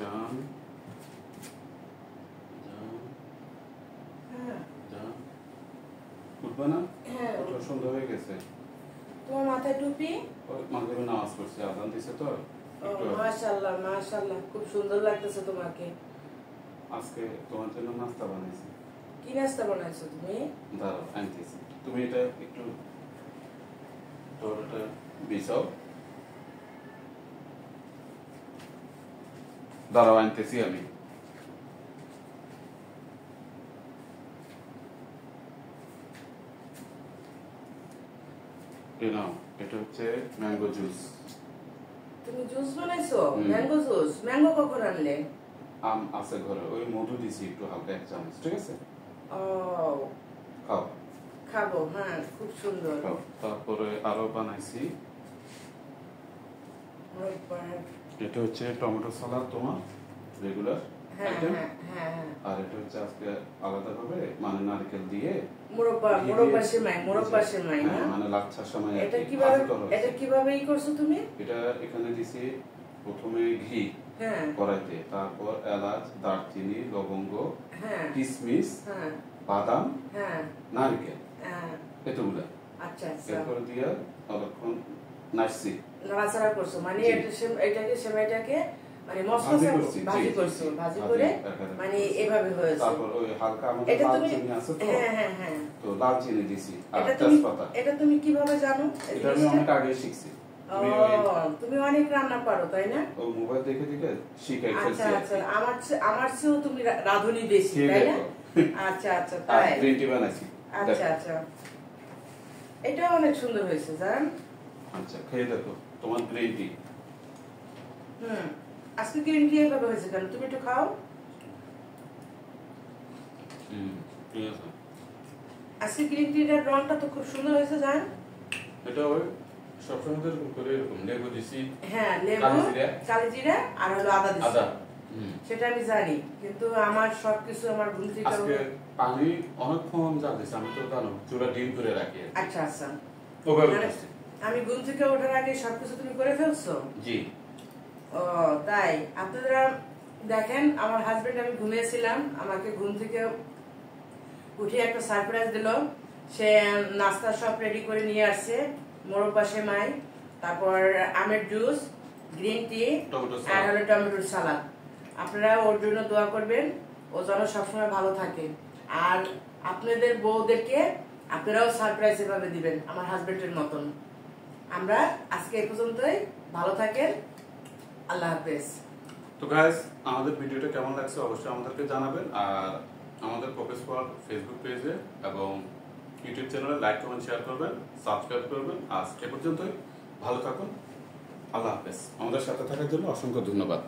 জান জান জান উঠবে না? ওটা সন্ধ্যা হয়ে গেছে। তোমার মাথায় টুপি? মাগরিবে নামাজ পড়ছি, আজান দিছে তো। মাশাআল্লাহ মাশাআল্লাহ, খুব সুন্দর লাগতেছে তোমাকে। আজকে তোমার জন্য নাস্তা বানাইছি। কি নাস্তা বানাইছো তুমি? দাঁড়াও আনতেছি, তুমি এটা একটু তোরটা বিছাও। দাঁড়াও আনতেছি আমি। এটা হচ্ছে ম্যাঙ্গো জুস। তুমি জুস বানাইছো? Mango juice? ম্যাঙ্গো কখন আনলে? আম আছে ঘরে, ওই মধু দিছি একটু হালকা 1 চামচ, ঠিক আছে? ও খাও। খাবো, হ্যাঁ খুব সুন্দর। তারপরে আরো বানাইছি, এটা হচ্ছে টমেটো সালাদ তোমার রেগুলার আইটেম। আর এটা হচ্ছে আজকে আলাদা ভাবে মানে নারকেল দিয়ে মোরব্বা সেমাই না মানে লাচ্ছার সময়। এটা কিভাবে করছো তুমি? এটা এখানে দিছি প্রথমে ঘি কড়াইতে, তারপর এলাচ, দারচিনি, লবঙ্গ, কিশমিশ, বাদাম, নারকেল, এতগুলা এরপরে দিয়ে অনেকক্ষণ নাড়ছি, নাড়াচাড়া করছো। মানে এটাকে সেমাইটাকে মানে মশলা ভাজি করছো, ভাজি করে মানে এভাবে হয়েছে। তারপর ওই হালকা আমাদের দারচিনি আছে তো, তো দারচিনি দিছি আর তেজপাতা। এটা তুমি কিভাবে জানো? এটা আমি অনেক আগে শিখছি। তুমি অনেক রান্না পারো তাই না? ও মোবাইল দেখে দেখে শিখে ফেলছি। আচ্ছা আমার চেয়েও তুমি রাঁধুনি বেশি তাই না? আচ্ছা তাই। গ্রিন টি বানাইছি। আচ্ছা এটা অনেক সুন্দর হয়েছে জান। আচ্ছা খেয়ে দেখো তোমার গ্রিন টি। আজকে গ্রিন টি এভাবে হয়েছে কেন? তুমি একটু খাও। ঠিক আছে। আজকে গ্রিন টির রংটা তো খুব সুন্দর হয়েছে জান। এটা ওই সবসময় এরকম করে এরকম লেবু দিছি। হ্যাঁ লেবু, কালিজিরা আর হলো আদা দিছি। সেটা আমি জানি, কিন্তু আমার সবকিছু আমার ঘুম থেকে আজকে পানি অনেকক্ষণ জানতেছি, আমি তো জানো চুলা ডিম করে রাখি। আচ্ছা ওভাবে আমি ঘুম থেকে ওঠার আগে সবকিছু তুমি করে ফেলছো? জি। ও তাই। আপনারা দেখেন আমার হাজবেন্ড, আমি ঘুমিয়েছিলাম, আমাকে ঘুম থেকে উঠে একটা সারপ্রাইজ দিল। সে নাস্তা সব রেডি করে নিয়ে আসছে, মোরব্বা সেমাই, তারপর আমের জুস, গ্রিন টি আর হলো টমেটোর সালাদ। আপনারা ওর জন্য দোয়া করবেন, ও যেন সবসময় ভালো থাকে। আর আপনাদের বউদেরকে আপনারাও সারপ্রাইজ এভাবে দিবেন আমার হাজবেন্ডের মতন। আমরা আজকে এই পর্যন্তই, ভালো থাকেন, আল্লাহ হাফেজ। তো গাইস, আমাদের ভিডিওটা কেমন লাগছে অবশ্যই আমাদেরকে জানাবেন। আর আমাদের প্রোগ্রেস ওয়ার্ল্ড ফেসবুক পেজে এবং ইউটিউব চ্যানেলে লাইক, কমেন্ট, শেয়ার করবেন, সাবস্ক্রাইব করবেন। আজ এ পর্যন্তই, ভালো থাকুন, আল্লাহ হাফেজ। আমাদের সাথে থাকার জন্য অসংখ্য ধন্যবাদ।